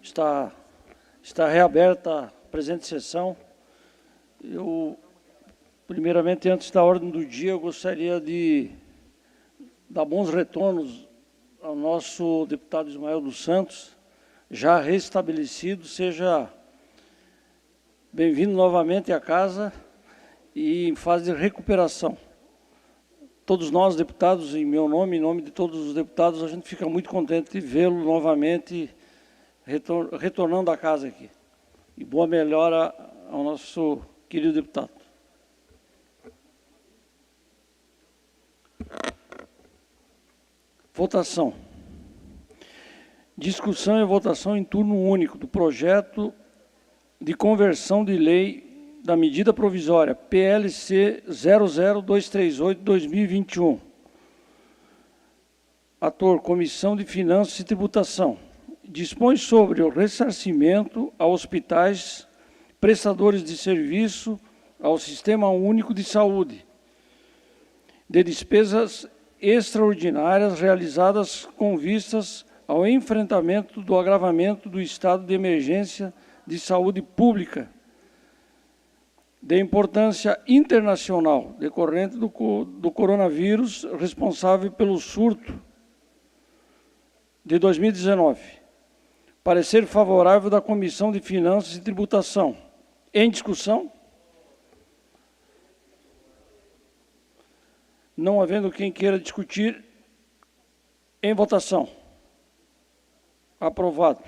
Está, está reaberta a presente sessão. Eu, primeiramente, antes da ordem do dia, eu gostaria de dar bons retornos ao nosso deputado Ismael dos Santos, já restabelecido. Seja bem-vindo novamente à casa e em fase de recuperação. Todos nós, deputados, em meu nome, em nome de todos os deputados, a gente fica muito contente de vê-lo novamente retornando à casa aqui. E boa melhora ao nosso querido deputado. Votação. Discussão e votação em turno único do projeto de conversão de lei da medida provisória PLC 00238/2021. Ator, Comissão de Finanças e Tributação. Dispõe sobre o ressarcimento a hospitais, prestadores de serviço ao Sistema Único de Saúde, de despesas extraordinárias realizadas com vistas ao enfrentamento do agravamento do estado de emergência de saúde pública, de importância internacional, decorrente do coronavírus, responsável pelo surto de 2019. Parecer favorável da Comissão de Finanças e Tributação. Em discussão? Não havendo quem queira discutir, em votação. Aprovado.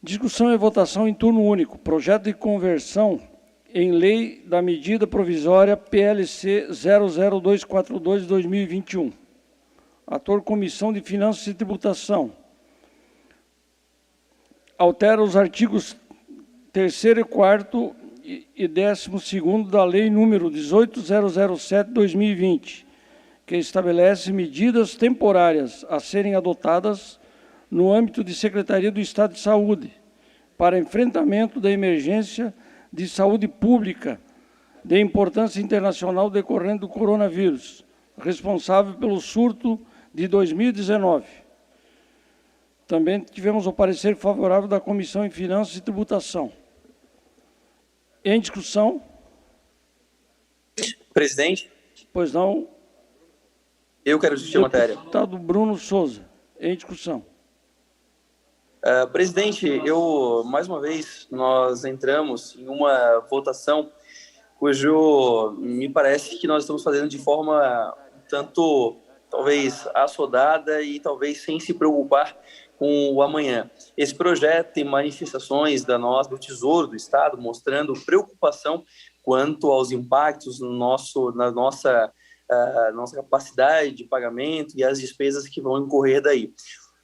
Discussão e votação em turno único. Projeto de conversão em lei da medida provisória PLC 00242/2021. Ator, Comissão de Finanças e Tributação. Altera os artigos 3º e 4º e 12º da Lei número 18.007/2020, que estabelece medidas temporárias a serem adotadas no âmbito de Secretaria do Estado de Saúde para enfrentamento da emergência de saúde pública de importância internacional decorrente do coronavírus, responsável pelo surto de 2019. Também tivemos o parecer favorável da Comissão em Finanças e Tributação. Em discussão? Presidente. Pois não. Eu quero discutir a matéria. Deputado Bruno Souza. Em discussão. Presidente, mais uma vez, nós entramos em uma votação cujo me parece que nós estamos fazendo de forma tanto, talvez, assodada e talvez sem se preocupar com o amanhã. Esse projeto tem manifestações do Tesouro do Estado mostrando preocupação quanto aos impactos na nossa capacidade de pagamento e as despesas que vão incorrer daí.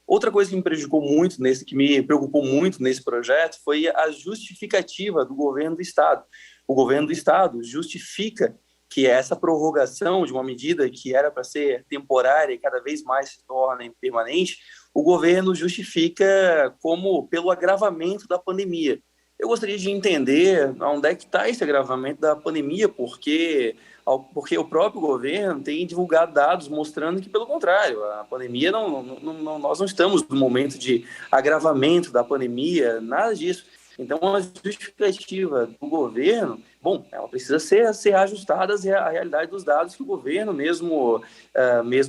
Outra coisa que me preocupou muito nesse projeto foi a justificativa do governo do Estado. O governo do Estado justifica que essa prorrogação de uma medida que era para ser temporária e cada vez mais se torna permanente, o governo justifica como pelo agravamento da pandemia. Eu gostaria de entender onde é que está esse agravamento da pandemia, porque o próprio governo tem divulgado dados mostrando que, pelo contrário, a pandemia nós não estamos no momento de agravamento da pandemia, nada disso. Então, a justificativa do governo, ela precisa ser ajustada à realidade dos dados que o governo mesmo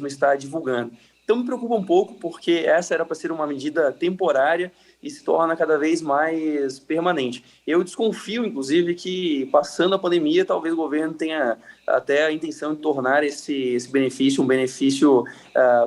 está divulgando. Então, me preocupa um pouco, porque essa era para ser uma medida temporária e se torna cada vez mais permanente. Eu desconfio, inclusive, que, passando a pandemia, talvez o governo tenha até a intenção de tornar esse benefício um benefício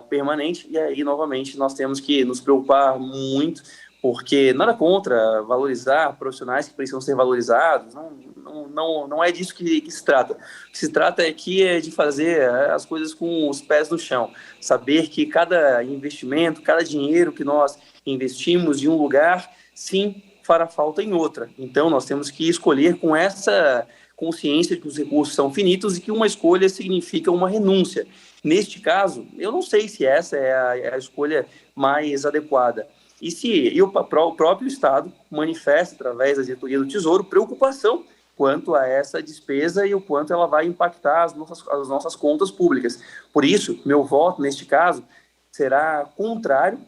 permanente, e aí, novamente, nós temos que nos preocupar muito, porque nada contra valorizar profissionais que precisam ser valorizados, não é disso que se trata. O que se trata é de fazer as coisas com os pés no chão, saber que cada investimento, cada dinheiro que nós investimos em um lugar, sim, fará falta em outra. Então, nós temos que escolher com essa consciência de que os recursos são finitos e que uma escolha significa uma renúncia. Neste caso, eu não sei se essa é a escolha mais adequada. E o próprio Estado manifesta, através da diretoria do Tesouro, preocupação quanto a essa despesa e o quanto ela vai impactar as nossas contas públicas. Por isso, meu voto, neste caso, será contrário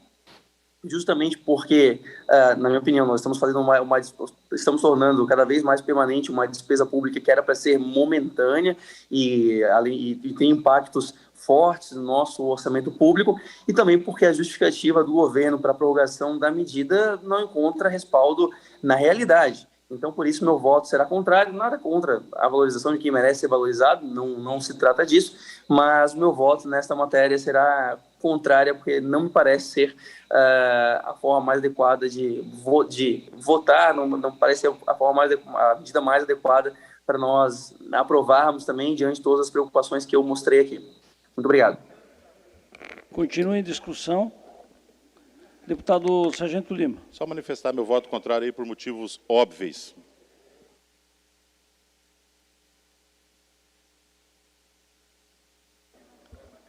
justamente porque, na minha opinião, nós estamos fazendo estamos tornando cada vez mais permanente uma despesa pública que era para ser momentânea e tem impactos fortes no nosso orçamento público, e também porque a justificativa do governo para a prorrogação da medida não encontra respaldo na realidade. Então, por isso, meu voto será contrário, nada contra a valorização de quem merece ser valorizado, não se trata disso, mas meu voto nesta matéria será contrária, porque não me parece ser a forma mais adequada de votar, não parece ser a medida mais adequada para nós aprovarmos também, diante de todas as preocupações que eu mostrei aqui. Muito obrigado. Continua em discussão. Deputado Sargento Lima. Só manifestar meu voto contrário aí por motivos óbvios.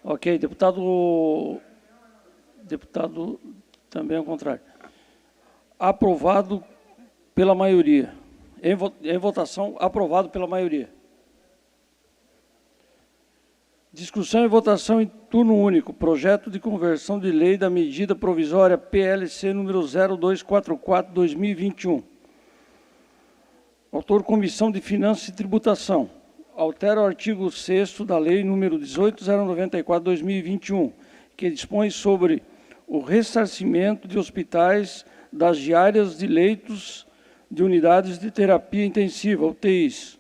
Ok, deputado também ao contrário. Aprovado pela maioria. Em votação, aprovado pela maioria. Discussão e votação em turno único. Projeto de conversão de lei da medida provisória PLC número 0244/2021. Autor, Comissão de Finanças e Tributação. Altera o artigo 6º da lei número 18.094/2021, que dispõe sobre o ressarcimento de hospitais das diárias de leitos de unidades de terapia intensiva, UTIs,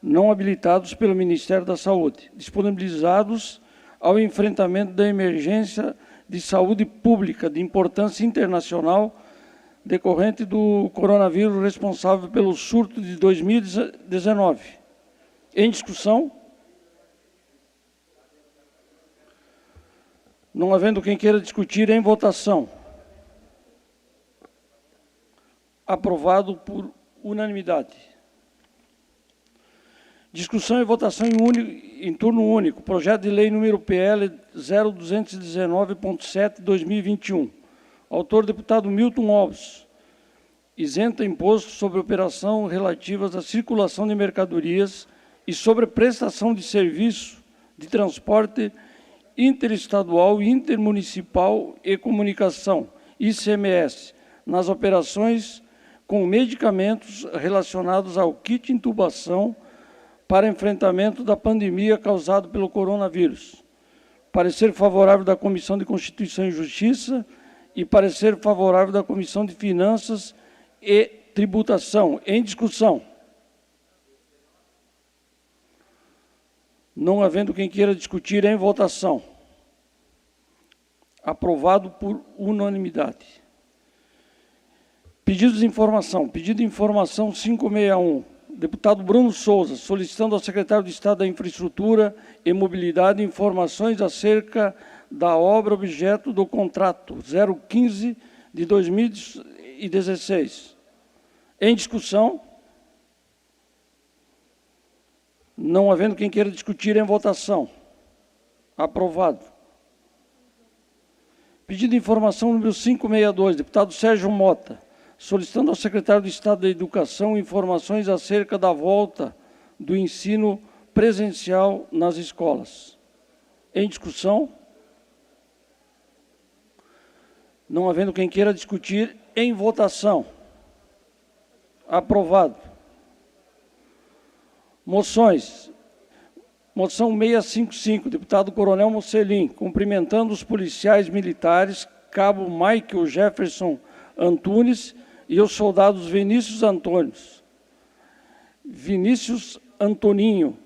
não habilitados pelo Ministério da Saúde, disponibilizados ao enfrentamento da emergência de saúde pública de importância internacional decorrente do coronavírus responsável pelo surto de 2019. Em discussão? Não havendo quem queira discutir, em votação. Aprovado por unanimidade. Discussão e votação em turno único. Projeto de lei número PL 0219.7/2021. Autor, deputado Milton Alves. Isenta imposto sobre operação relativas à circulação de mercadorias e sobre prestação de serviço de transporte interestadual, intermunicipal e comunicação, ICMS, nas operações com medicamentos relacionados ao kit intubação para enfrentamento da pandemia causada pelo coronavírus. Parecer favorável da Comissão de Constituição e Justiça e parecer favorável da Comissão de Finanças e Tributação. Em discussão. Não havendo quem queira discutir, em votação. Aprovado por unanimidade. Pedidos de informação. Pedido de informação 561. Deputado Bruno Souza, solicitando ao secretário de Estado da Infraestrutura e Mobilidade informações acerca da obra objeto do contrato 015 de 2016. Em discussão. Não havendo quem queira discutir, em votação. Aprovado. Pedido de informação número 562, deputado Sérgio Mota, solicitando ao secretário de Estado da Educação informações acerca da volta do ensino presencial nas escolas. Em discussão. Não havendo quem queira discutir, em votação. Aprovado. Moções. Moção 655, deputado Coronel Mocelin, cumprimentando os policiais militares, cabo Michael Jefferson Antunes e os soldados Vinícius Antônios, Vinícius Antoninho,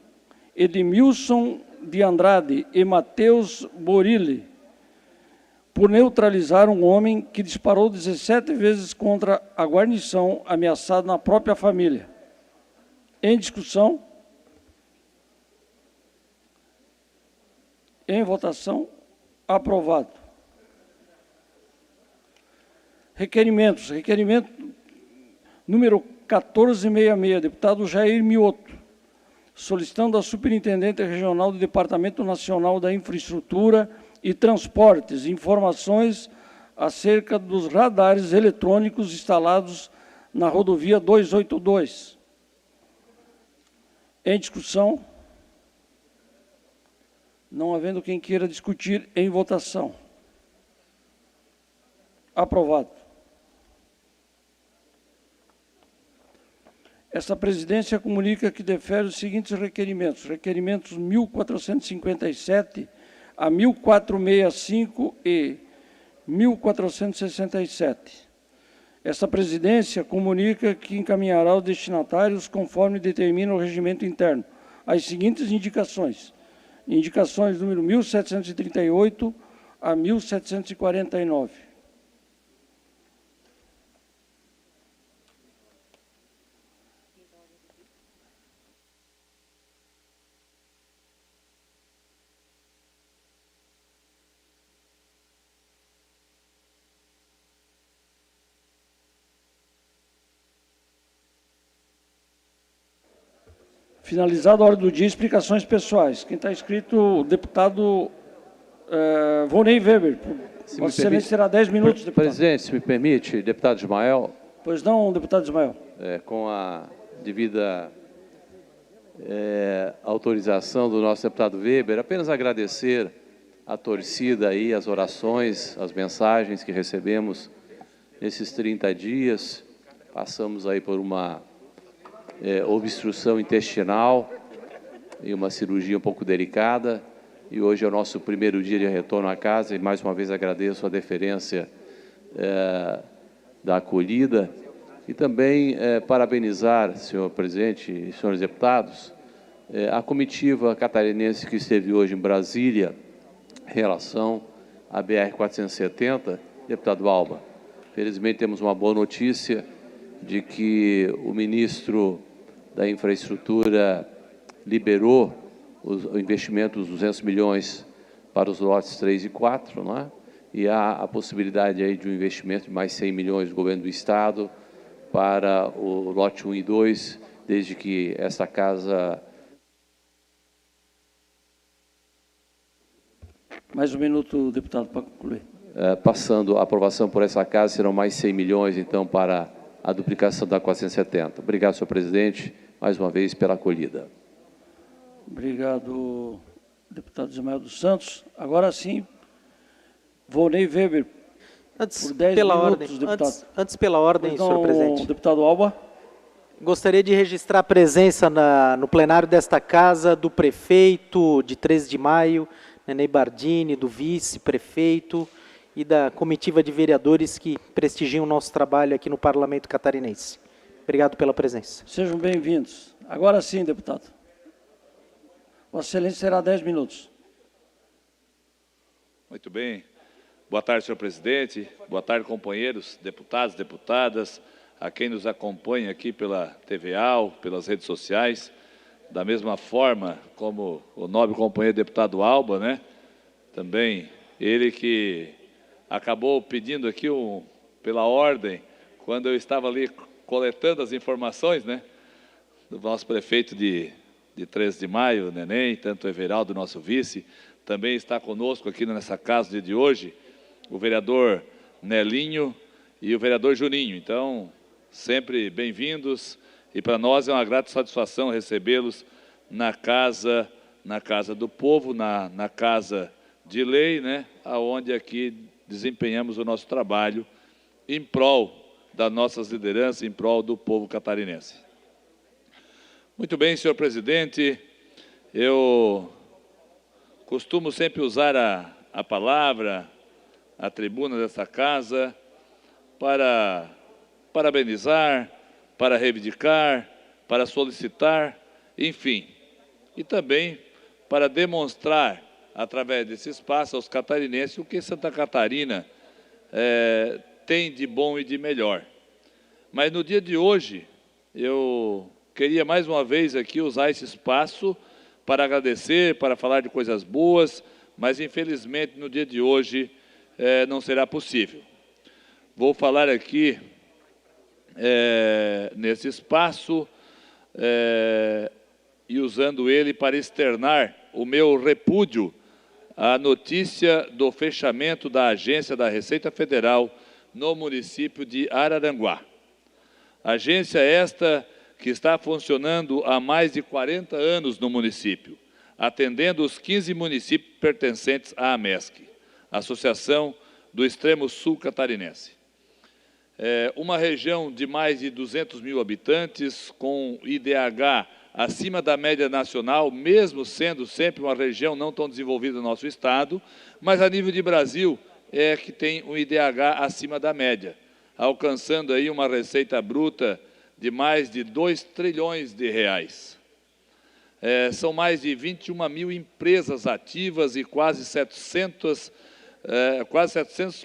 Edmilson de Andrade e Matheus Borilli, por neutralizar um homem que disparou 17 vezes contra a guarnição, ameaçado na própria família. Em discussão. Em votação. Aprovado. Requerimentos. Requerimento número 1466, deputado Jair Mioto, solicitando à Superintendente Regional do Departamento Nacional da Infraestrutura e Transportes informações acerca dos radares eletrônicos instalados na rodovia 282. Em discussão. Não havendo quem queira discutir, em votação. Aprovado. Esta presidência comunica que defere os seguintes requerimentos. Requerimentos 1457 a 1465 e 1467. Esta presidência comunica que encaminhará os destinatários conforme determina o regimento interno as seguintes indicações. Indicações número 1738 a 1749. Finalizada a ordem do dia, explicações pessoais. Quem está inscrito, o deputado Volney Weber. Vossa Excelência terá 10 minutos, deputado. Presidente, se me permite, deputado Ismael. Pois não, deputado Ismael. Com a devida autorização do nosso deputado Weber, apenas agradecer a torcida aí, as orações, as mensagens que recebemos nesses 30 dias. Passamos aí por uma obstrução intestinal e uma cirurgia um pouco delicada, e hoje é o nosso primeiro dia de retorno à casa, e mais uma vez agradeço a deferência da acolhida, e também parabenizar, senhor presidente e senhores deputados, a comitiva catarinense que esteve hoje em Brasília, em relação à BR-470, deputado Alba. Felizmente temos uma boa notícia de que o ministro da Infraestrutura liberou o investimento dos 200 milhões para os lotes 3 e 4, não é? E há a possibilidade aí de um investimento de mais 100 milhões do governo do Estado para o lote 1 e 2, desde que esta casa... Mais um minuto, deputado, para concluir. Passando a aprovação por essa casa, serão mais 100 milhões, então, para a duplicação da 470. Obrigado, senhor presidente, mais uma vez pela acolhida. Obrigado, deputado Ismael dos Santos. Agora sim, Volney Weber, por 10 minutos, deputado. Antes pela ordem, senhor presidente. Deputado Alba. Gostaria de registrar a presença no plenário desta casa do prefeito de 13 de maio, Nenê Bardini, do vice-prefeito e da comitiva de vereadores que prestigiam o nosso trabalho aqui no Parlamento Catarinense. Obrigado pela presença. Sejam bem-vindos. Agora sim, deputado. Vossa Excelência terá 10 minutos. Muito bem. Boa tarde, senhor presidente. Boa tarde, companheiros, deputados, deputadas, a quem nos acompanha aqui pela TVA, pelas redes sociais. Da mesma forma como o nobre companheiro deputado Alba, né? Também ele que acabou pedindo aqui pela ordem, quando eu estava ali coletando as informações, né? Do nosso prefeito de 13 de maio, Neném, tanto o Everaldo, nosso vice, também está conosco aqui nessa casa no dia de hoje, o vereador Nelinho e o vereador Juninho. Então, sempre bem-vindos, e para nós é uma grata satisfação recebê-los na casa do povo, na casa de lei, né, aonde aqui desempenhamos o nosso trabalho em prol das nossas lideranças, em prol do povo catarinense. Muito bem, senhor presidente, eu costumo sempre usar a palavra, a tribuna dessa casa, para parabenizar, para reivindicar, para solicitar, enfim, e também para demonstrar, através desse espaço, aos catarinenses o que Santa Catarina tem de bom e de melhor. Mas no dia de hoje, eu queria mais uma vez aqui usar esse espaço para agradecer, para falar de coisas boas, mas infelizmente no dia de hoje não será possível. Vou falar aqui nesse espaço e usando ele para externar o meu repúdio à notícia do fechamento da agência da Receita Federal no município de Araranguá. Agência esta que está funcionando há mais de 40 anos no município, atendendo os 15 municípios pertencentes à AMESC, Associação do extremo sul catarinense. Uma região de mais de 200 mil habitantes, com IDH acima da média nacional, mesmo sendo sempre uma região não tão desenvolvida no nosso estado, mas a nível de Brasil é que tem um IDH acima da média, alcançando aí uma receita bruta de mais de 2 trilhões de reais. São mais de 21 mil empresas ativas e quase 700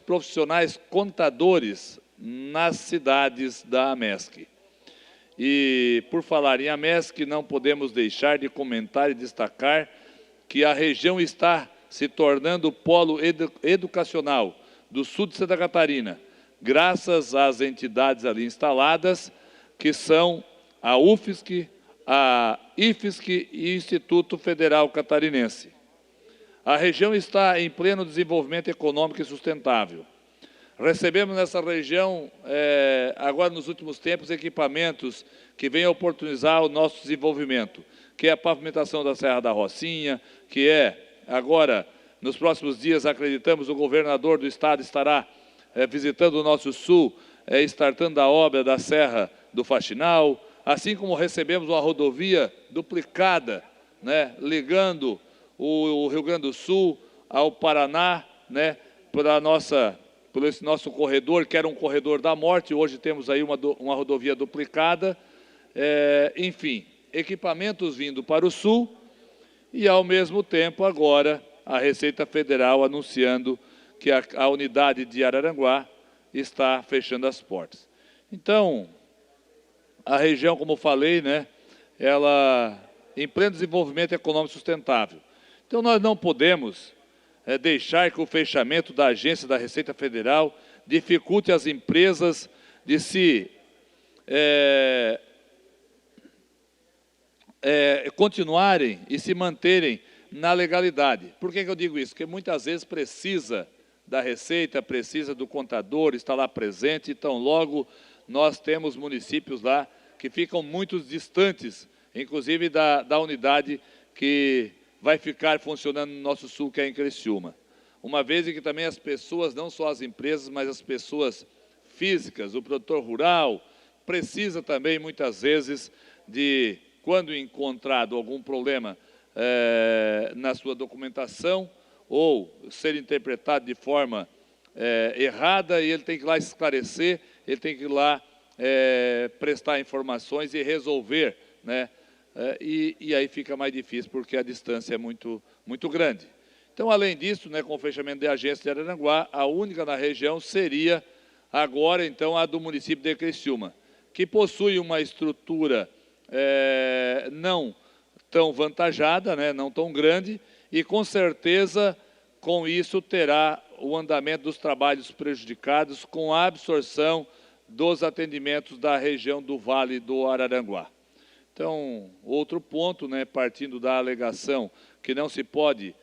profissionais contadores nas cidades da AMESC. E, por falar em AMESC, não podemos deixar de comentar e destacar que a região está se tornando o polo educacional do sul de Santa Catarina, graças às entidades ali instaladas, que são a UFSC, a IFSC e o Instituto Federal Catarinense. A região está em pleno desenvolvimento econômico e sustentável. Recebemos nessa região, agora nos últimos tempos, equipamentos que vêm oportunizar o nosso desenvolvimento, que é a pavimentação da Serra da Rocinha, que agora, nos próximos dias, acreditamos, o governador do estado estará visitando o nosso sul, startando a obra da Serra do Faxinal, assim como recebemos uma rodovia duplicada, né, ligando o Rio Grande do Sul ao Paraná, né, por esse nosso corredor, que era um corredor da morte, hoje temos aí uma rodovia duplicada, enfim, equipamentos vindo para o sul e, ao mesmo tempo, agora, a Receita Federal anunciando que a unidade de Araranguá está fechando as portas. Então, a região, como falei, né, ela em pleno desenvolvimento econômico sustentável. Então, nós não podemos deixar que o fechamento da agência da Receita Federal dificulte as empresas de se continuarem e se manterem na legalidade. Por que eu digo isso? Porque muitas vezes precisa da Receita, precisa do contador, está lá presente, então logo nós temos municípios lá que ficam muito distantes, inclusive da unidade que vai ficar funcionando no nosso sul, que é em Criciúma. Uma vez em que também as pessoas, não só as empresas, mas as pessoas físicas, o produtor rural, precisa também, muitas vezes, de, quando encontrado algum problema na sua documentação, ou ser interpretado de forma errada, e ele tem que ir lá esclarecer, ele tem que ir lá prestar informações e resolver, né? E aí fica mais difícil, porque a distância é muito, muito grande. Então, além disso, né, com o fechamento da agência de Araranguá, a única na região seria agora, então, a do município de Criciúma, que possui uma estrutura não tão vantajada, né, não tão grande, e com certeza, com isso, terá o andamento dos trabalhos prejudicados com a absorção dos atendimentos da região do Vale do Araranguá. Então, outro ponto, né, partindo da alegação que não se pode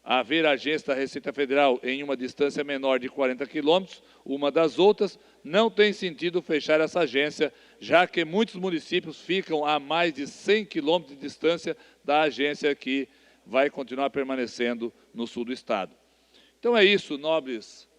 haver agência da Receita Federal em uma distância menor de 40 quilômetros, uma das outras, não tem sentido fechar essa agência, já que muitos municípios ficam a mais de 100 quilômetros de distância da agência que vai continuar permanecendo no sul do estado. Então é isso, nobres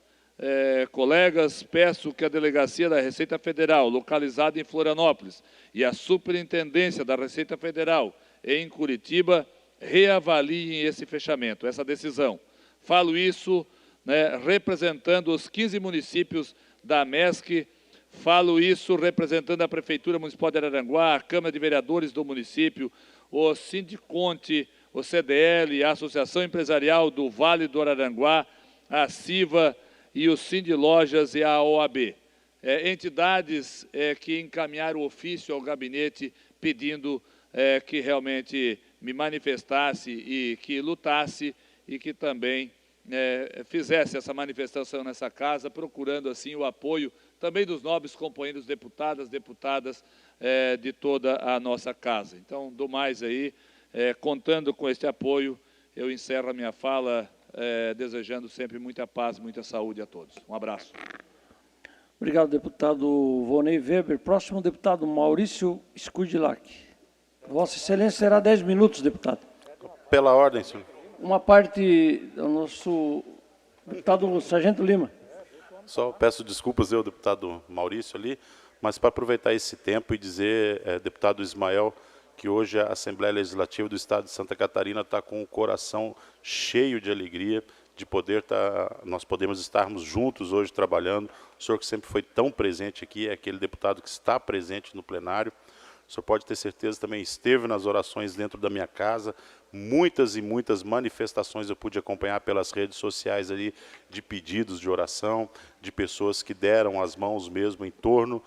colegas, peço que a Delegacia da Receita Federal, localizada em Florianópolis, e a Superintendência da Receita Federal, em Curitiba, reavaliem esse fechamento, essa decisão. Falo isso, né, representando os 15 municípios da MESC, falo isso representando a Prefeitura Municipal de Araranguá, a Câmara de Vereadores do município, o Sindiconte, o CDL, a Associação Empresarial do Vale do Araranguá, a CIVA e o Sindilojas e a OAB. Entidades que encaminharam ofício ao gabinete pedindo que realmente me manifestasse e que lutasse e que também fizesse essa manifestação nessa casa, procurando assim o apoio também dos nobres companheiros deputadas de toda a nossa casa. Então, do mais aí, contando com este apoio, eu encerro a minha fala desejando sempre muita paz, muita saúde a todos. Um abraço. Obrigado, deputado Vonei Weber. Próximo, deputado Maurício Scudilac. Vossa Excelência terá 10 minutos, deputado. Pela ordem, senhor. Uma parte do nosso deputado Sargento Lima. Só peço desculpas eu, deputado Maurício ali, mas para aproveitar esse tempo e dizer, deputado Ismael, que hoje a Assembleia Legislativa do Estado de Santa Catarina está com o coração cheio de alegria de poder nós podemos estarmos juntos hoje trabalhando. O senhor que sempre foi tão presente aqui, é aquele deputado que está presente no plenário. O senhor pode ter certeza, também esteve nas orações dentro da minha casa. Muitas e muitas manifestações eu pude acompanhar pelas redes sociais ali, de pedidos de oração, de pessoas que deram as mãos mesmo em torno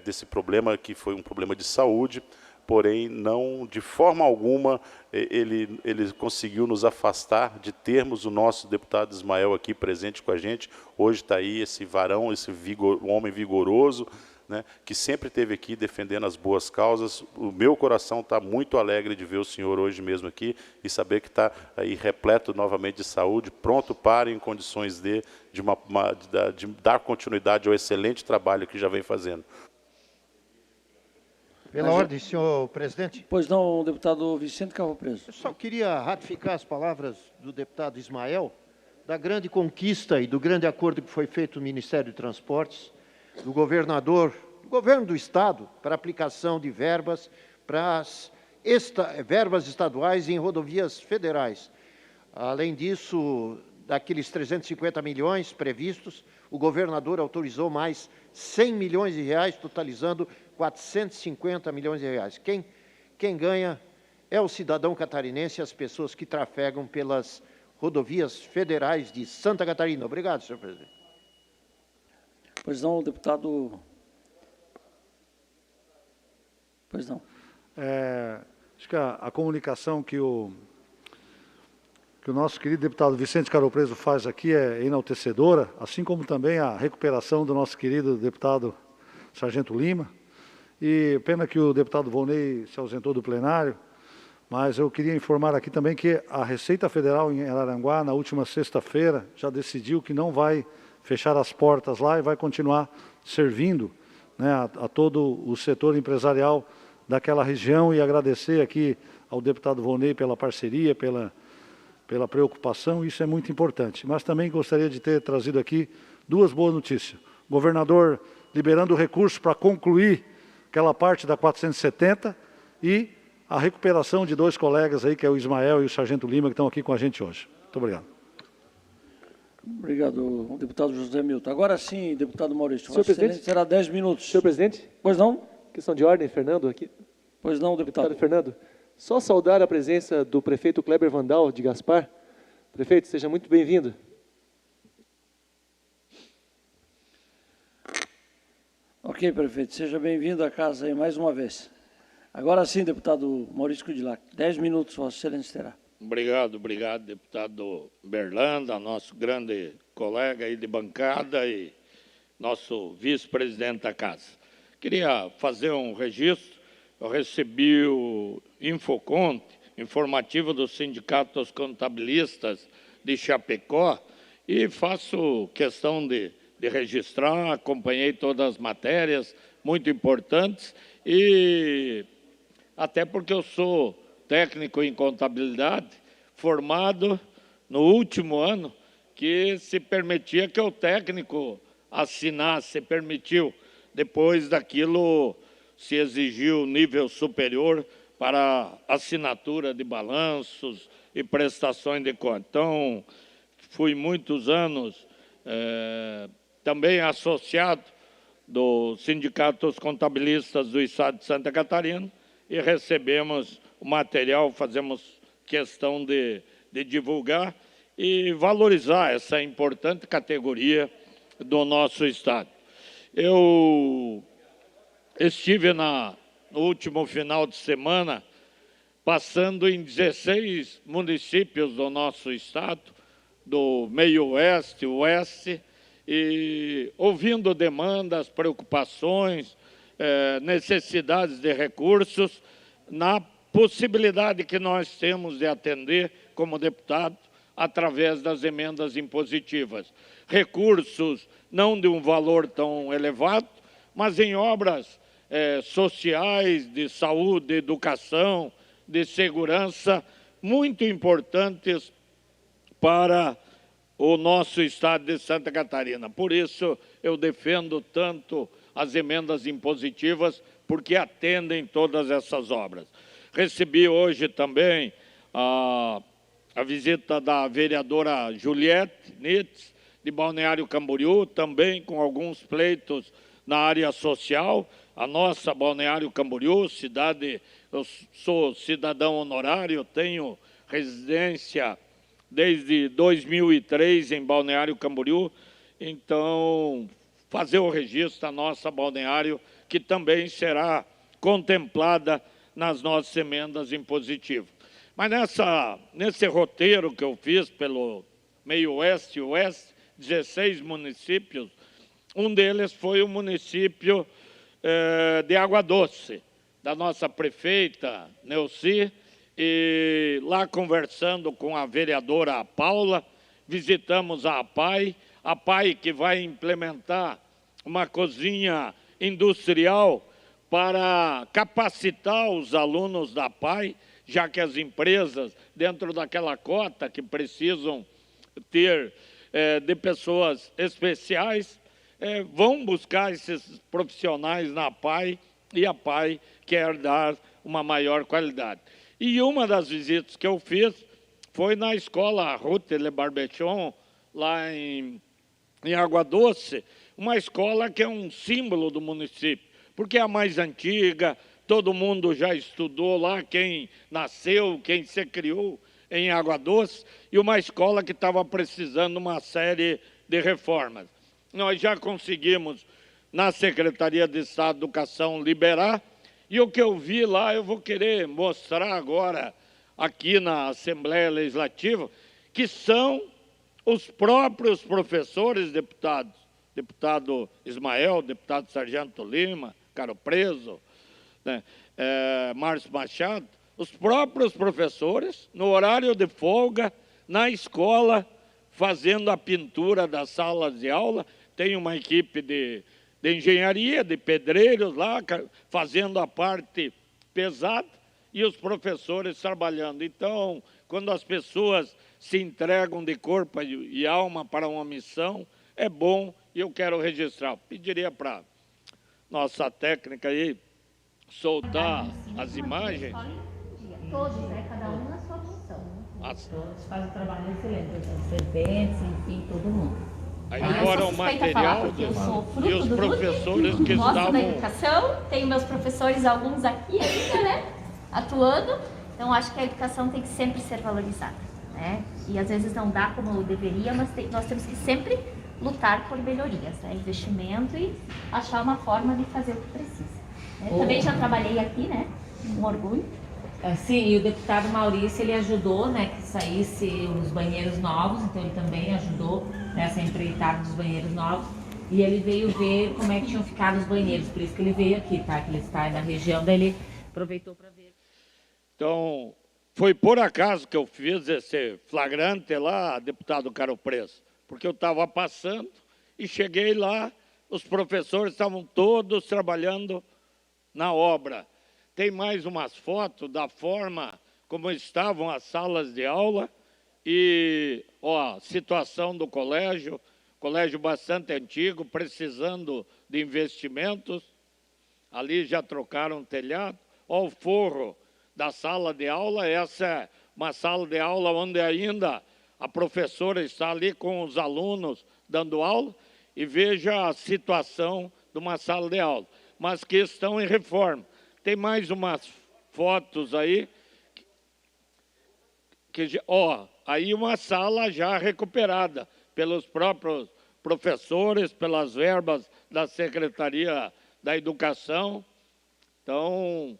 desse problema, que foi um problema de saúde, porém, não, de forma alguma, ele conseguiu nos afastar de termos o nosso deputado Ismael aqui presente com a gente. Hoje está aí esse varão, esse homem vigoroso, né, que sempre esteve aqui defendendo as boas causas. O meu coração está muito alegre de ver o senhor hoje mesmo aqui e saber que está aí repleto novamente de saúde, pronto para, em condições de dar continuidade ao excelente trabalho que já vem fazendo. Pela ordem, senhor presidente. Pois não, deputado Vicente Carro Preso. Eu só queria ratificar as palavras do deputado Ismael, da grande conquista e do grande acordo que foi feito no Ministério de Transportes, do governador, do governo do Estado, para aplicação de verbas, verbas estaduais em rodovias federais. Além disso, daqueles 350 milhões previstos, o governador autorizou mais 100 milhões de reais, totalizando 450 milhões de reais. Quem ganha é o cidadão catarinense e as pessoas que trafegam pelas rodovias federais de Santa Catarina. Obrigado, senhor presidente. Pois não, deputado... Pois não. Acho que a comunicação que o nosso querido deputado Vicente Carro Preso faz aqui é enaltecedora, assim como também a recuperação do nosso querido deputado Sargento Lima. E pena que o deputado Volney se ausentou do plenário, mas eu queria informar aqui também que a Receita Federal em Araranguá, na última sexta-feira, já decidiu que não vai fechar as portas lá e vai continuar servindo, né, a todo o setor empresarial daquela região, e agradecer aqui ao deputado Volney pela parceria, pela preocupação. Isso é muito importante. Mas também gostaria de ter trazido aqui duas boas notícias. O governador liberando recursos para concluir aquela parte da 470 e a recuperação de dois colegas aí, que é o Ismael e o Sargento Lima, que estão aqui com a gente hoje. Muito obrigado. Obrigado, deputado José Milton. Agora sim, deputado Maurício. Senhor presidente, será 10 minutos. Senhor presidente? Pois não? Questão de ordem, Fernando, aqui. Pois não, deputado. Fernando, só saudar a presença do prefeito Kleber Vandal de Gaspar. Prefeito, seja muito bem-vindo. Ok, prefeito, seja bem-vindo à casa aí mais uma vez. Agora sim, deputado Maurício Kudilac, 10 minutos, Vossa Excelência terá. Obrigado, deputado Berlanda, nosso grande colega aí de bancada e nosso vice-presidente da casa. Queria fazer um registro. Eu recebi o Infoconte, informativo do Sindicato dos Contabilistas de Chapecó, e faço questão de registrar, acompanhei todas as matérias muito importantes, e até porque eu sou técnico em contabilidade, formado no último ano, que se permitia que o técnico assinasse, permitiu. Depois daquilo, se exigiu nível superior para assinatura de balanços e prestações de contas. Então, fui muitos anos também associado do Sindicato dos Contabilistas do Estado de Santa Catarina, e recebemos o material, fazemos questão de divulgar e valorizar essa importante categoria do nosso Estado. Eu estive no último final de semana passando em 16 municípios do nosso Estado, do meio oeste, oeste, e ouvindo demandas, preocupações, necessidades de recursos, na possibilidade que nós temos de atender como deputado através das emendas impositivas. Recursos não de um valor tão elevado, mas em obras sociais, de saúde, de educação, de segurança, muito importantes para o nosso estado de Santa Catarina. Por isso, eu defendo tanto as emendas impositivas, porque atendem todas essas obras. Recebi hoje também a visita da vereadora Juliette Nitz, de Balneário Camboriú, também com alguns pleitos na área social. A nossa Balneário Camboriú, cidade, eu sou cidadão honorário, tenho residência desde 2003 em Balneário Camboriú, então fazer o registro da nossa Balneário, que também será contemplada nas nossas emendas impositivas. Mas nesse roteiro que eu fiz pelo meio oeste e oeste, 16 municípios, um deles foi o município de Água Doce, da nossa prefeita Neuci, e lá conversando com a vereadora Paula, visitamos a APAI que vai implementar uma cozinha industrial para capacitar os alunos da APAI, já que as empresas, dentro daquela cota que precisam ter de pessoas especiais, vão buscar esses profissionais na APAI, e a APAI quer dar uma maior qualidade. E uma das visitas que eu fiz foi na escola Ruth Le Barbechon, lá em Água Doce, uma escola que é um símbolo do município, porque é a mais antiga, todo mundo já estudou lá, quem nasceu, quem se criou em Água Doce, e uma escola que estava precisando de uma série de reformas. Nós já conseguimos, na Secretaria de Estado de Educação, liberar, e o que eu vi lá, eu vou querer mostrar agora, aqui na Assembleia Legislativa, que são os próprios professores, deputado Ismael, deputado Sargento Lima, Caro Preso, né, Márcio Machado, os próprios professores, no horário de folga, na escola, fazendo a pintura das salas de aula. Tem uma equipe de engenharia, de pedreiros lá, fazendo a parte pesada, e os professores trabalhando. Então, quando as pessoas se entregam de corpo e alma para uma missão, é bom, e eu quero registrar. Pediria para nossa técnica aí soltar as imagens. Todos, né? Cada um na sua função. Todos fazem um trabalho excelente, os serventes, enfim, todo mundo. Aí agora o material e os professores que estavam... da educação, tenho meus professores, alguns aqui ainda, né? Atuando. Então, acho que a educação tem que sempre ser valorizada, né? E às vezes não dá como deveria, mas nós temos que sempre lutar por melhorias, né? Investimento e achar uma forma de fazer o que precisa. Né? Também já trabalhei aqui, né? Um orgulho. Sim, e o deputado Maurício, ele ajudou, né, que saísse os banheiros novos, então ele também ajudou nessa empreitada dos banheiros novos, e ele veio ver como é que tinham ficado os banheiros, por isso que ele veio aqui, tá? Que ele está na região, daí ele aproveitou para ver. Então, foi por acaso que eu fiz esse flagrante lá, deputado Caro Preso, porque eu estava passando e cheguei lá, os professores estavam todos trabalhando na obra. Tem mais umas fotos da forma como estavam as salas de aula e a situação do colégio bastante antigo, precisando de investimentos. Ali já trocaram o telhado. O forro da sala de aula, essa é uma sala de aula onde ainda a professora está ali com os alunos dando aula, e veja a situação de uma sala de aula, mas que estão em reforma. Tem mais umas fotos aí, aí uma sala já recuperada pelos próprios professores, pelas verbas da Secretaria da Educação. Então,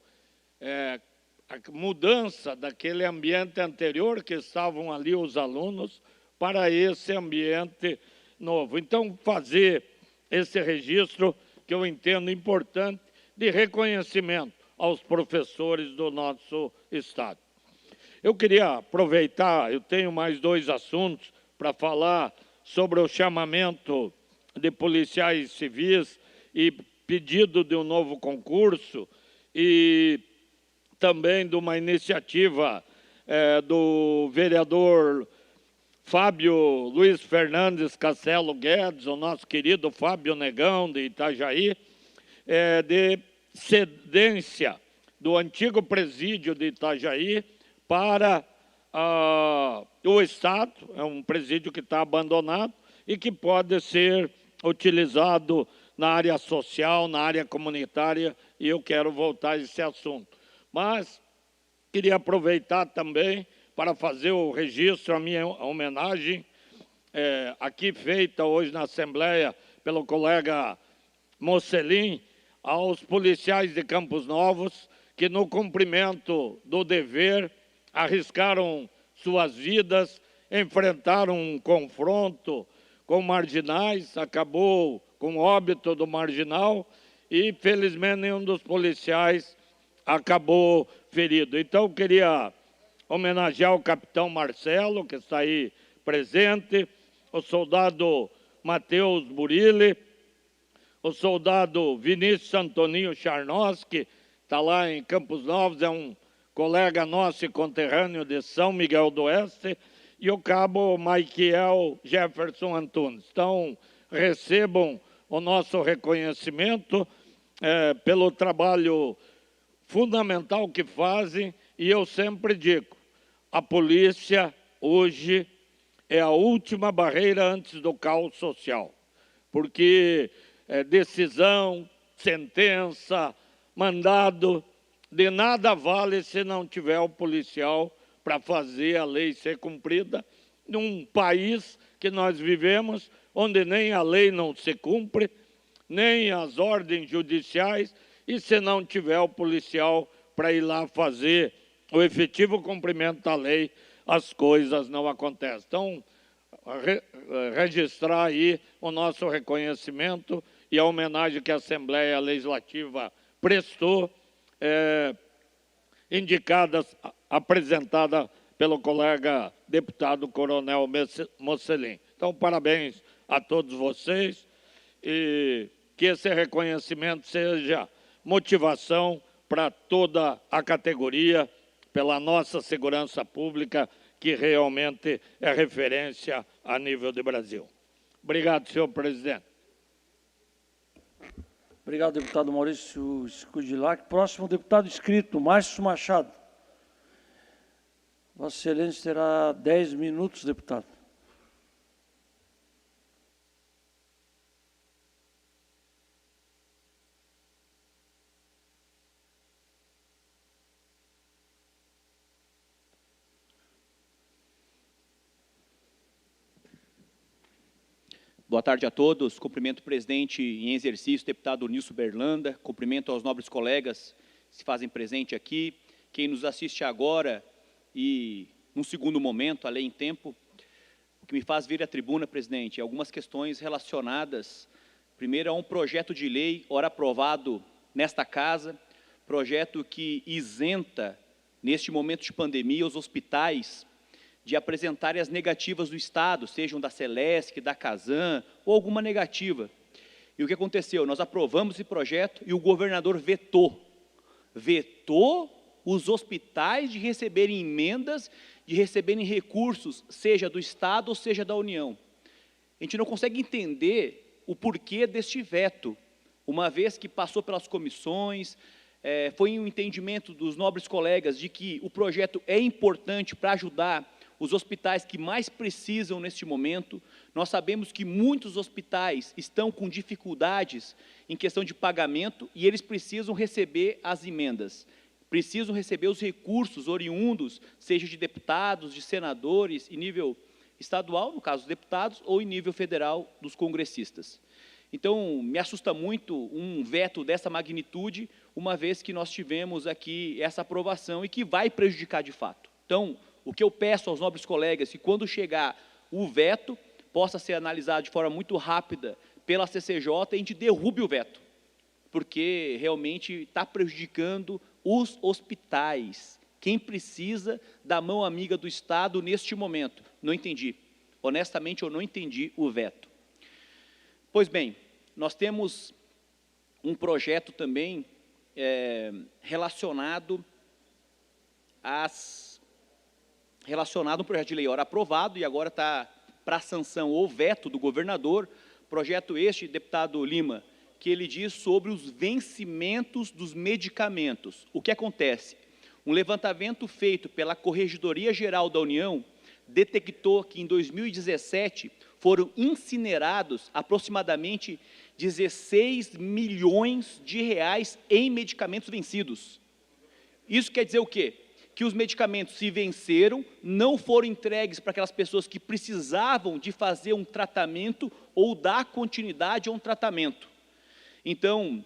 a mudança daquele ambiente anterior que estavam ali os alunos para esse ambiente novo. Então, fazer esse registro, que eu entendo importante, de reconhecimento aos professores do nosso Estado. Eu queria aproveitar, eu tenho mais 2 assuntos para falar sobre o chamamento de policiais civis e pedido de um novo concurso, e também de uma iniciativa do vereador Fábio Luiz Fernandes Castelo Guedes, o nosso querido Fábio Negão, de Itajaí, de cedência do antigo presídio de Itajaí para o Estado. É um presídio que está abandonado e que pode ser utilizado na área social, na área comunitária, e eu quero voltar a esse assunto. Mas queria aproveitar também para fazer o registro, a minha homenagem, aqui feita hoje na Assembleia pelo colega Mocelin, aos policiais de Campos Novos, que no cumprimento do dever arriscaram suas vidas, enfrentaram um confronto com marginais, acabou com óbito do marginal e, felizmente, nenhum dos policiais acabou ferido. Então, eu queria homenagear o capitão Marcelo, que está aí presente, o soldado Matheus Burilli, o soldado Vinícius Antoninho Charnoski, está lá em Campos Novos, é um colega nosso e conterrâneo de São Miguel do Oeste, e o cabo Michael Jefferson Antunes. Então, recebam o nosso reconhecimento pelo trabalho fundamental que fazem, e eu sempre digo, a polícia hoje é a última barreira antes do caos social, porque decisão, sentença, mandado, de nada vale se não tiver o policial para fazer a lei ser cumprida, num país que nós vivemos, onde nem a lei não se cumpre, nem as ordens judiciais, e se não tiver o policial para ir lá fazer o efetivo cumprimento da lei, as coisas não acontecem. Então, registrar aí o nosso reconhecimento e a homenagem que a Assembleia Legislativa prestou, apresentada pelo colega deputado Coronel Mocelin. Então, parabéns a todos vocês e que esse reconhecimento seja motivação para toda a categoria, pela nossa segurança pública, que realmente é referência a nível de Brasil. Obrigado, senhor presidente. Obrigado, deputado Maurício Scudilac. Próximo deputado inscrito, Márcio Machado. Vossa Excelência terá 10 minutos, deputado. Boa tarde a todos. Cumprimento o presidente em exercício, deputado Nilson Berlanda. Cumprimento aos nobres colegas que se fazem presente aqui. Quem nos assiste agora e, num segundo momento, além em tempo, o que me faz vir à tribuna, presidente, algumas questões relacionadas, primeiro, a um projeto de lei, ora aprovado nesta casa, projeto que isenta, neste momento de pandemia, os hospitais de apresentarem as negativas do Estado, sejam da Celesc, da Casan, ou alguma negativa. E o que aconteceu? Nós aprovamos esse projeto e o governador vetou os hospitais de receberem emendas, de receberem recursos, seja do Estado ou seja da União. A gente não consegue entender o porquê deste veto, uma vez que passou pelas comissões, foi um entendimento dos nobres colegas de que o projeto é importante para ajudar os hospitais que mais precisam neste momento. Nós sabemos que muitos hospitais estão com dificuldades em questão de pagamento e eles precisam receber as emendas, precisam receber os recursos oriundos, seja de deputados, de senadores, em nível estadual, no caso dos deputados, ou em nível federal dos congressistas. Então, me assusta muito um veto dessa magnitude, uma vez que nós tivemos aqui essa aprovação e que vai prejudicar de fato. Então, o que eu peço aos nobres colegas é que, quando chegar o veto, possa ser analisado de forma muito rápida pela CCJ e a gente derrube o veto, porque realmente está prejudicando os hospitais. Quem precisa da mão amiga do Estado neste momento? Não entendi. Honestamente, eu não entendi o veto. Pois bem, nós temos um projeto também relacionado relacionado a um projeto de lei ora aprovado e agora está para sanção ou veto do governador, projeto este, deputado Lima, que ele diz sobre os vencimentos dos medicamentos. O que acontece? Um levantamento feito pela Corregedoria Geral da União detectou que em 2017 foram incinerados aproximadamente 16 milhões de reais em medicamentos vencidos. Isso quer dizer o quê? Que os medicamentos se venceram, não foram entregues para aquelas pessoas que precisavam de fazer um tratamento ou dar continuidade a um tratamento. Então,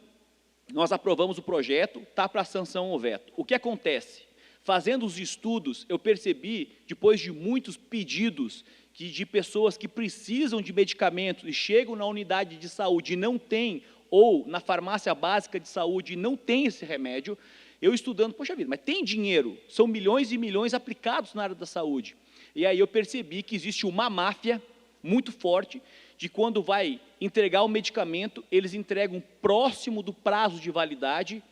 nós aprovamos o projeto, está para sanção ou veto. O que acontece? Fazendo os estudos, eu percebi, depois de muitos pedidos de pessoas que precisam de medicamentos e chegam na unidade de saúde e não tem, ou na farmácia básica de saúde e não tem esse remédio, eu estudando, poxa vida, mas tem dinheiro, são milhões e milhões aplicados na área da saúde. E aí eu percebi que existe uma máfia muito forte de quando vai entregar o medicamento, eles entregam próximo do prazo de validade,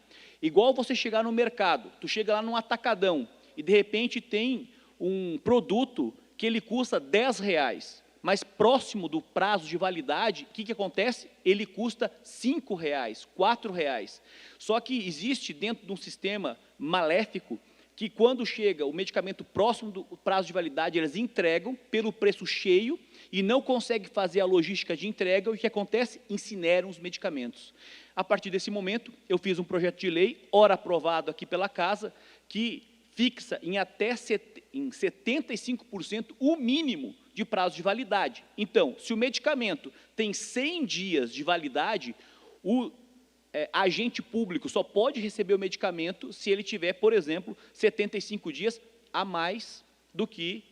igual você chegar no mercado, tu chega lá num atacadão e de repente tem um produto que ele custa R$10, mas próximo do prazo de validade, o que acontece? Ele custa R$5, R$4. Só que existe dentro de um sistema maléfico que quando chega o medicamento próximo do prazo de validade, eles entregam pelo preço cheio e não conseguem fazer a logística de entrega, e o que acontece? Incineram os medicamentos. A partir desse momento, eu fiz um projeto de lei, ora aprovado aqui pela Casa, que fixa em até 75% o mínimo de prazo de validade. Então, se o medicamento tem 100 dias de validade, o agente público só pode receber o medicamento se ele tiver, por exemplo, 75 dias a mais do que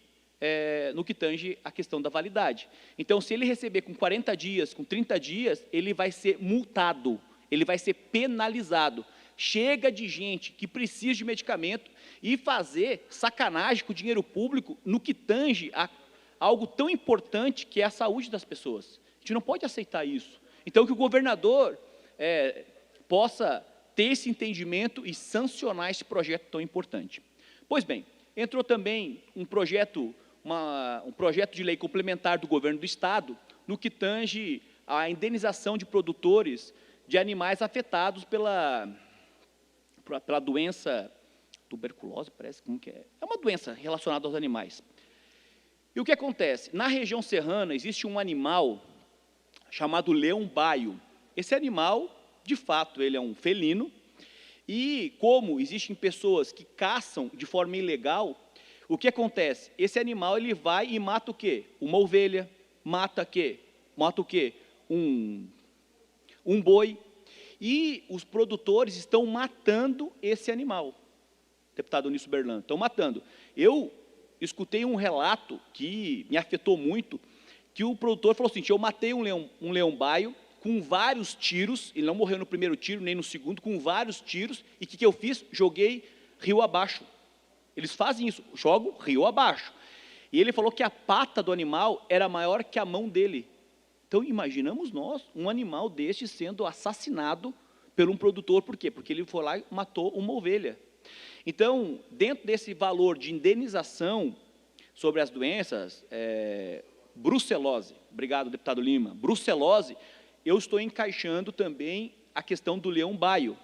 no que tange a questão da validade. Então, se ele receber com 40 dias, com 30 dias, ele vai ser multado, ele vai ser penalizado. Chega de gente que precisa de medicamento e fazer sacanagem com o dinheiro público no que tange a algo tão importante que é a saúde das pessoas. A gente não pode aceitar isso. Então, que o governador possa ter esse entendimento e sancionar esse projeto tão importante. Pois bem, entrou também um projeto de lei complementar do governo do Estado, no que tange a indenização de produtores de animais afetados pela doença tuberculose, parece, como que é? É uma doença relacionada aos animais. E o que acontece? Na região serrana existe um animal chamado leão-baio. Esse animal, de fato, ele é um felino, e como existem pessoas que caçam de forma ilegal, o que acontece? Esse animal, ele vai e mata o quê? Uma ovelha, mata o quê? Mata o quê? Um boi, e os produtores estão matando esse animal. Deputado Onísio Berlando, estão matando. Eu escutei um relato que me afetou muito, que o produtor falou assim, eu matei um leão-baio com vários tiros, ele não morreu no primeiro tiro, nem no segundo, com vários tiros, e o que eu fiz? Joguei rio abaixo. Eles fazem isso, jogam rio abaixo. E ele falou que a pata do animal era maior que a mão dele. Então, imaginamos nós, um animal deste sendo assassinado por um produtor, por quê? Porque ele foi lá e matou uma ovelha. Então, dentro desse valor de indenização sobre as doenças, brucelose, obrigado, deputado Lima, brucelose, eu estou encaixando também a questão do leão-baio.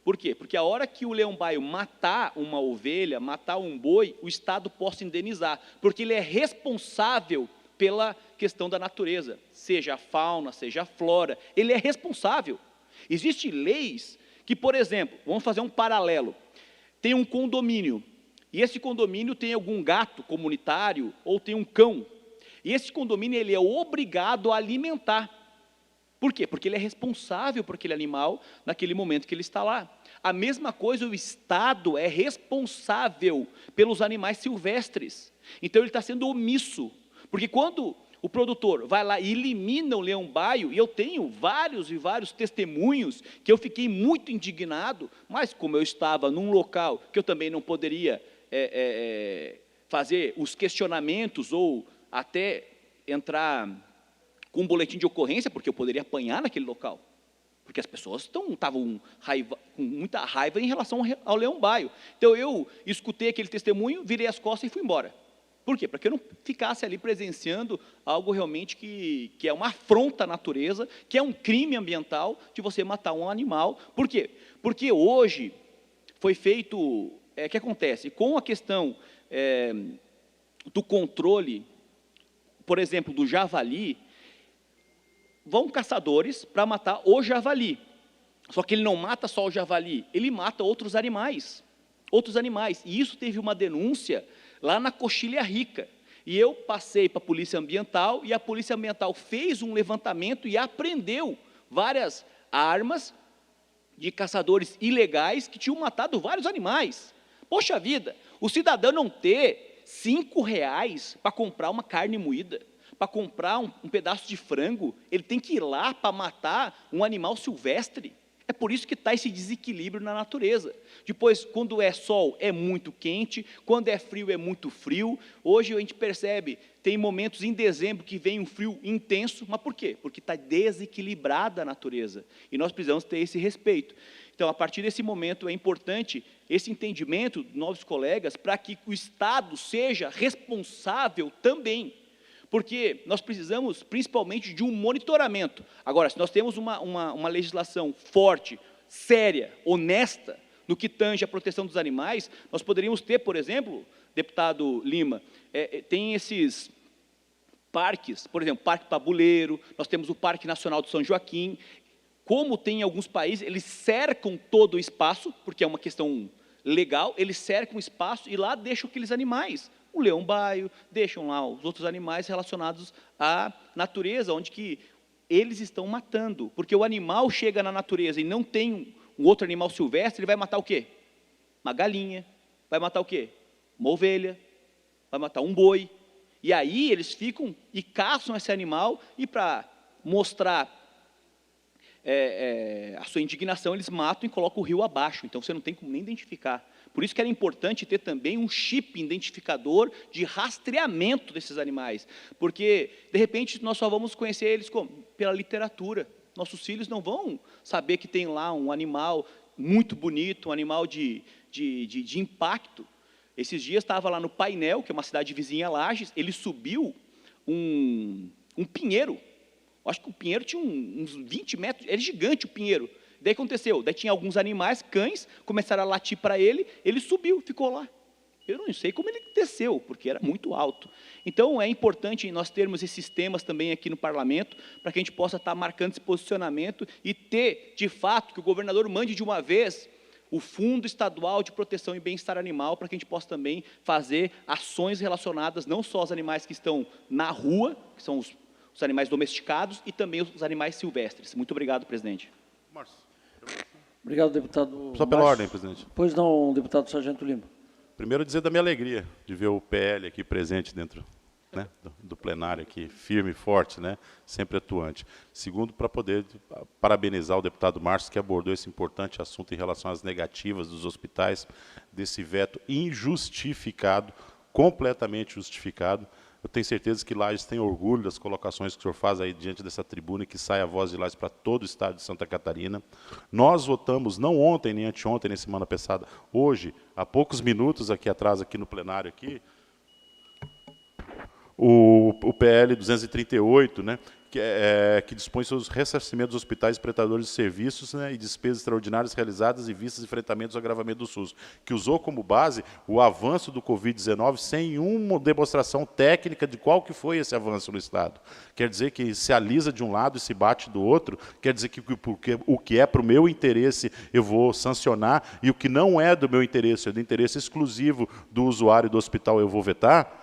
Por quê? Porque a hora que o leão-baio matar uma ovelha, matar um boi, o Estado possa indenizar, porque ele é responsável pela questão da natureza, seja a fauna, seja a flora, ele é responsável. Existem leis que, por exemplo, vamos fazer um paralelo, tem um condomínio, e esse condomínio tem algum gato comunitário, ou tem um cão, e esse condomínio ele é obrigado a alimentar. Por quê? Porque ele é responsável por aquele animal naquele momento que ele está lá. A mesma coisa, o Estado é responsável pelos animais silvestres. Então, ele está sendo omisso. Porque quando o produtor vai lá e elimina o leão-baio, e eu tenho vários e vários testemunhos que eu fiquei muito indignado, mas como eu estava num local que eu também não poderia fazer os questionamentos ou até entrar com um boletim de ocorrência, porque eu poderia apanhar naquele local, porque as pessoas estavam com muita raiva em relação ao leão-baio. Então, eu escutei aquele testemunho, virei as costas e fui embora. Por quê? Para que eu não ficasse ali presenciando algo realmente que é uma afronta à natureza, que é um crime ambiental de você matar um animal. Por quê? Porque hoje foi feito... O que acontece? Com a questão do controle, por exemplo, do javali, vão caçadores para matar o javali. Só que ele não mata só o javali, ele mata outros animais. E isso teve uma denúncia lá na Coxilha Rica. E eu passei para a Polícia Ambiental, e a Polícia Ambiental fez um levantamento e apreendeu várias armas de caçadores ilegais que tinham matado vários animais. Poxa vida, o cidadão não ter R$5 para comprar uma carne moída, para comprar um pedaço de frango, ele tem que ir lá para matar um animal silvestre. É por isso que está esse desequilíbrio na natureza. Depois, quando é sol, é muito quente, quando é frio, é muito frio. Hoje a gente percebe, tem momentos em dezembro que vem um frio intenso, mas por quê? Porque está desequilibrada a natureza, e nós precisamos ter esse respeito. Então, a partir desse momento, é importante esse entendimento dos novos colegas, para que o Estado seja responsável também, porque nós precisamos, principalmente, de um monitoramento. Agora, se nós temos uma legislação forte, séria, honesta, no que tange a proteção dos animais, nós poderíamos ter, por exemplo, deputado Lima, tem esses parques, por exemplo, Parque Tabuleiro, nós temos o Parque Nacional do São Joaquim. Como tem em alguns países, eles cercam todo o espaço, porque é uma questão legal, eles cercam o espaço e lá deixam aqueles animais, o leão-baio, deixam lá os outros animais relacionados à natureza, onde que eles estão matando, porque o animal chega na natureza e não tem um outro animal silvestre, ele vai matar o quê? Uma galinha, vai matar o quê? Uma ovelha, vai matar um boi, e aí eles ficam e caçam esse animal, e para mostrar a sua indignação, eles matam e colocam o rio abaixo, então você não tem como nem identificar. Por isso que era importante ter também um chip identificador de rastreamento desses animais, porque, de repente, nós só vamos conhecer eles pela literatura. Nossos filhos não vão saber que tem lá um animal muito bonito, um animal de impacto. Esses dias estava lá no Painel, que é uma cidade vizinha a Lages, ele subiu um pinheiro. Acho que o pinheiro tinha uns 20 metros, era gigante o pinheiro. Daí aconteceu, daí tinha alguns animais, cães, começaram a latir para ele subiu, ficou lá. Eu não sei como ele desceu, porque era muito alto. Então, é importante nós termos esses temas também aqui no parlamento, para que a gente possa estar marcando esse posicionamento e ter, de fato, que o governador mande de uma vez o Fundo Estadual de Proteção e Bem-Estar Animal, para que a gente possa também fazer ações relacionadas não só aos animais que estão na rua, que são os animais domesticados, e também os animais silvestres. Muito obrigado, presidente. Obrigado, deputado. Só pela ordem, presidente. Pois não, deputado Sargento Lima. Primeiro, dizer da minha alegria de ver o PL aqui presente dentro, né, do plenário aqui, firme e forte, né, sempre atuante. Segundo, para poder parabenizar o deputado Márcio, que abordou esse importante assunto em relação às negativas dos hospitais, desse veto injustificado, completamente justificado. Eu tenho certeza que Lages tem orgulho das colocações que o senhor faz aí diante dessa tribuna e que sai a voz de Lages para todo o estado de Santa Catarina. Nós votamos, não ontem, nem anteontem, nem semana passada, hoje, há poucos minutos aqui atrás, aqui no plenário, aqui, o PL 238, né, que dispõe sobre os ressarcimentos dos hospitais prestadores de serviços, né, e despesas extraordinárias realizadas e vistas enfrentamentos ao agravamento do SUS, que usou como base o avanço do Covid-19 sem uma demonstração técnica de qual que foi esse avanço no Estado. Quer dizer que se alisa de um lado e se bate do outro, quer dizer que porque o que é para o meu interesse eu vou sancionar, e o que não é do meu interesse, é do interesse exclusivo do usuário do hospital, eu vou vetar?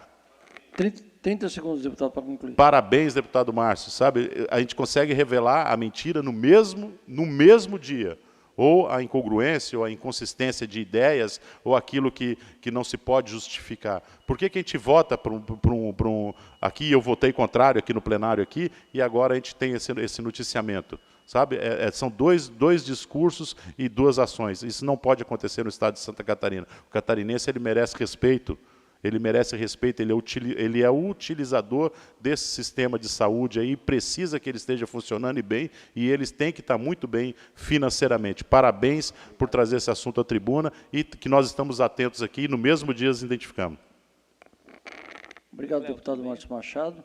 30 segundos, deputado, para concluir. Parabéns, deputado Márcio. Sabe, a gente consegue revelar a mentira no mesmo dia, ou a incongruência, ou a inconsistência de ideias, ou aquilo que não se pode justificar. Por que a gente vota para um... Aqui eu votei contrário, aqui no plenário, aqui, e agora a gente tem esse noticiamento? Sabe, são dois discursos e duas ações. Isso não pode acontecer no estado de Santa Catarina. O catarinense, ele merece respeito. Ele merece respeito, ele é o utilizador desse sistema de saúde aí, precisa que ele esteja funcionando bem, e eles têm que estar muito bem financeiramente. Parabéns por trazer esse assunto à tribuna, e que nós estamos atentos aqui, e no mesmo dia os identificamos. Obrigado, deputado Márcio Machado.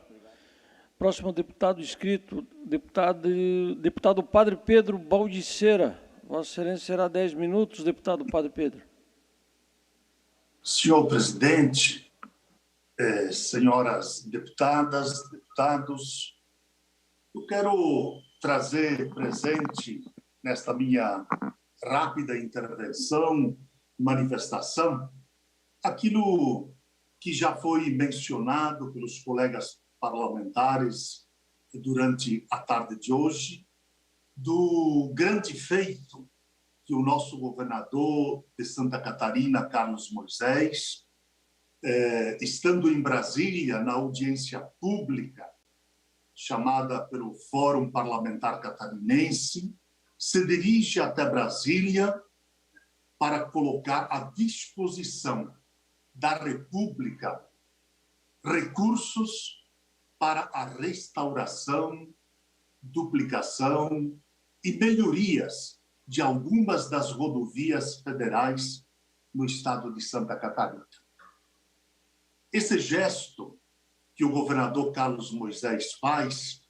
Próximo deputado inscrito, deputado Padre Pedro Baldiceira. Vossa Excelência será 10 minutos, deputado Padre Pedro. Senhor presidente, senhoras deputadas, deputados, eu quero trazer presente nesta minha rápida intervenção, manifestação, aquilo que já foi mencionado pelos colegas parlamentares durante a tarde de hoje, do grande feito que o nosso governador de Santa Catarina, Carlos Moisés, estando em Brasília, na audiência pública, chamada pelo Fórum Parlamentar Catarinense, se dirige até Brasília para colocar à disposição da República recursos para a restauração, duplicação e melhorias de algumas das rodovias federais no estado de Santa Catarina. Esse gesto que o governador Carlos Moisés faz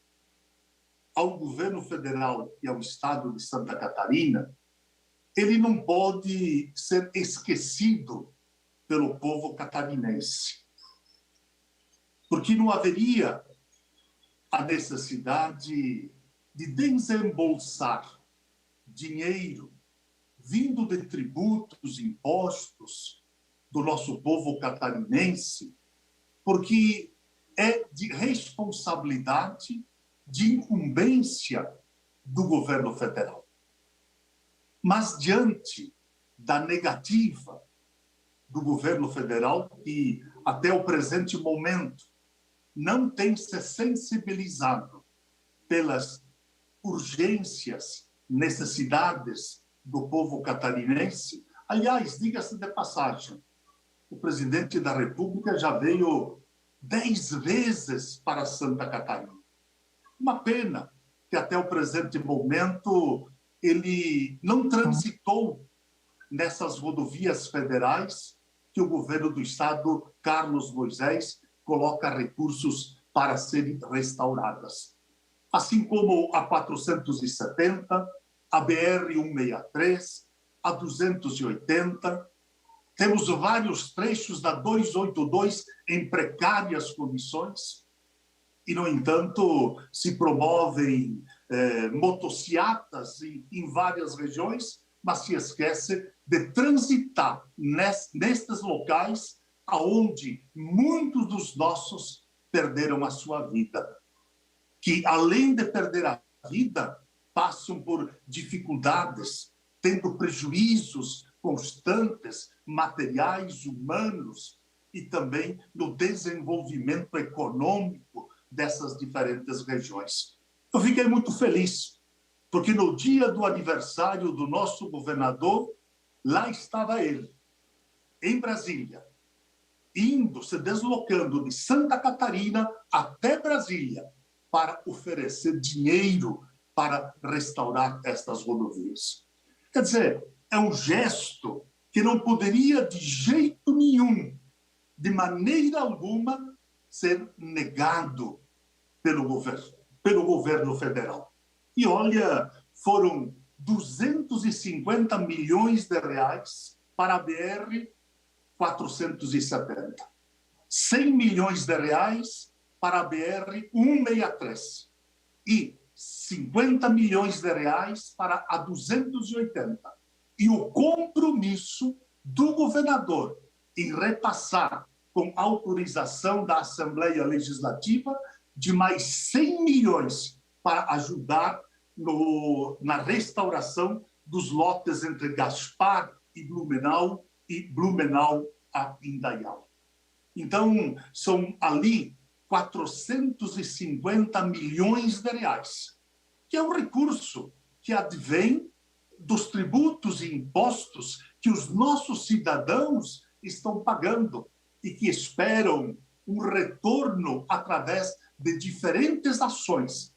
ao governo federal e ao estado de Santa Catarina, ele não pode ser esquecido pelo povo catarinense, porque não haveria a necessidade de desembolsar dinheiro vindo de tributos, impostos do nosso povo catarinense, porque é de responsabilidade, de incumbência do governo federal. Mas, diante da negativa do governo federal, que até o presente momento não tem se sensibilizado pelas urgências, necessidades do povo catarinense. Aliás, diga-se de passagem, o presidente da República já veio 10 vezes para Santa Catarina. Uma pena que até o presente momento ele não transitou nessas rodovias federais que o governo do estado, Carlos Moisés, coloca recursos para serem restauradas. Assim como a 470, a BR-163, a 280, temos vários trechos da 282 em precárias condições e, no entanto, se promovem motocicletas em várias regiões, mas se esquece de transitar nestes locais aonde muitos dos nossos perderam a sua vida, que, além de perder a vida, passam por dificuldades, tendo prejuízos constantes, materiais, humanos, e também no desenvolvimento econômico dessas diferentes regiões. Eu fiquei muito feliz, porque no dia do aniversário do nosso governador, lá estava ele, em Brasília, se deslocando de Santa Catarina até Brasília para oferecer dinheiro para restaurar estas rodovias. Quer dizer, é um gesto que não poderia de jeito nenhum, de maneira alguma, ser negado pelo governo federal. E olha, foram 250 milhões de reais para a BR-470, 100 milhões de reais para a BR-163 e 50 milhões de reais para a 280. E o compromisso do governador em repassar, com autorização da Assembleia Legislativa, de mais 100 milhões para ajudar na restauração dos lotes entre Gaspar e Blumenau a Indaial. Então, são ali 450 milhões de reais, que é um recurso que advém dos tributos e impostos que os nossos cidadãos estão pagando e que esperam um retorno através de diferentes ações,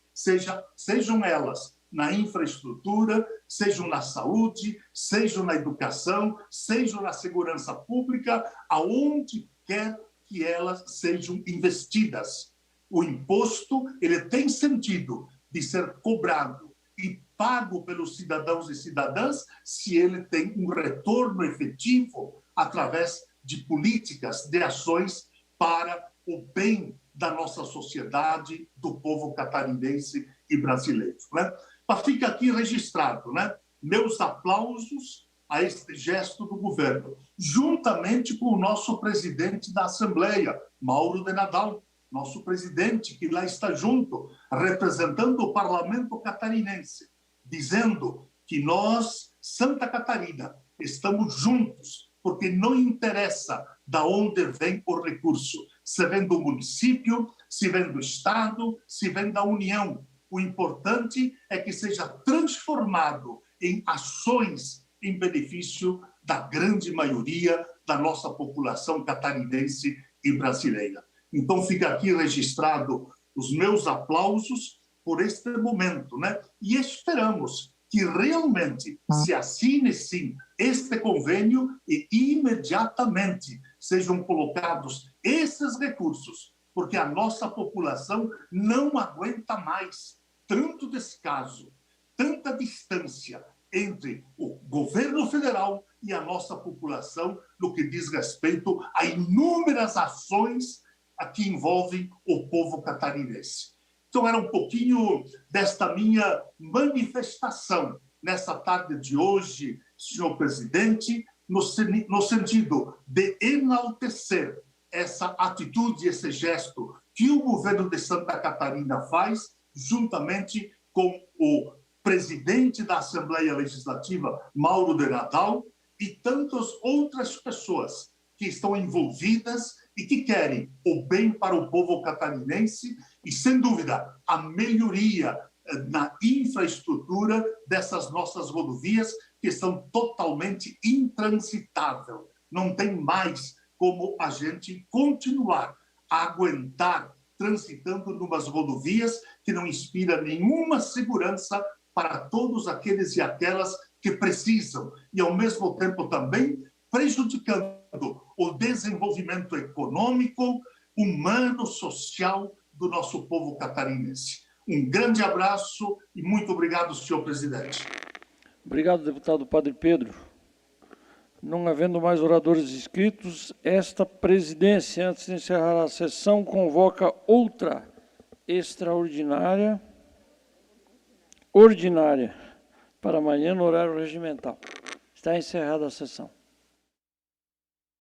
sejam elas na infraestrutura, sejam na saúde, sejam na educação, sejam na segurança pública, aonde quer que elas sejam investidas. O imposto ele tem sentido de ser cobrado e pago pelos cidadãos e cidadãs se ele tem um retorno efetivo através de políticas, de ações para o bem da nossa sociedade, do povo catarinense e brasileiro, né? Mas fica aqui registrado, né? Meus aplausos a este gesto do governo, juntamente com o nosso presidente da Assembleia, Mauro de Nadal, nosso presidente, que lá está junto, representando o parlamento catarinense, dizendo que nós, Santa Catarina, estamos juntos, porque não interessa de onde vem o recurso, se vem do município, se vem do Estado, se vem da União. O importante é que seja transformado em ações em benefício da grande maioria da nossa população catarinense e brasileira. Então, fica aqui registrado os meus aplausos por este momento, né? E esperamos que realmente se assine, sim, este convênio e imediatamente sejam colocados esses recursos, porque a nossa população não aguenta mais tanto descaso, tanta distância entre o governo federal e a nossa população no que diz respeito a inúmeras ações que envolvem o povo catarinense. Então, era um pouquinho desta minha manifestação nessa tarde de hoje, senhor presidente, no sentido de enaltecer essa atitude, esse gesto que o governo de Santa Catarina faz, juntamente com o presidente da Assembleia Legislativa, Mauro de Nadal, e tantas outras pessoas que estão envolvidas e que querem o bem para o povo catarinense e, sem dúvida, a melhoria na infraestrutura dessas nossas rodovias que estão totalmente intransitáveis. Não tem mais como a gente continuar a aguentar transitando numas rodovias que não inspiram nenhuma segurança para todos aqueles e aquelas que precisam e, ao mesmo tempo, também prejudicando o desenvolvimento econômico, humano, social do nosso povo catarinense. Um grande abraço e muito obrigado, senhor presidente. Obrigado, deputado Padre Pedro. Não havendo mais oradores inscritos, esta presidência, antes de encerrar a sessão, convoca outra extraordinária, ordinária, para amanhã no horário regimental. Está encerrada a sessão.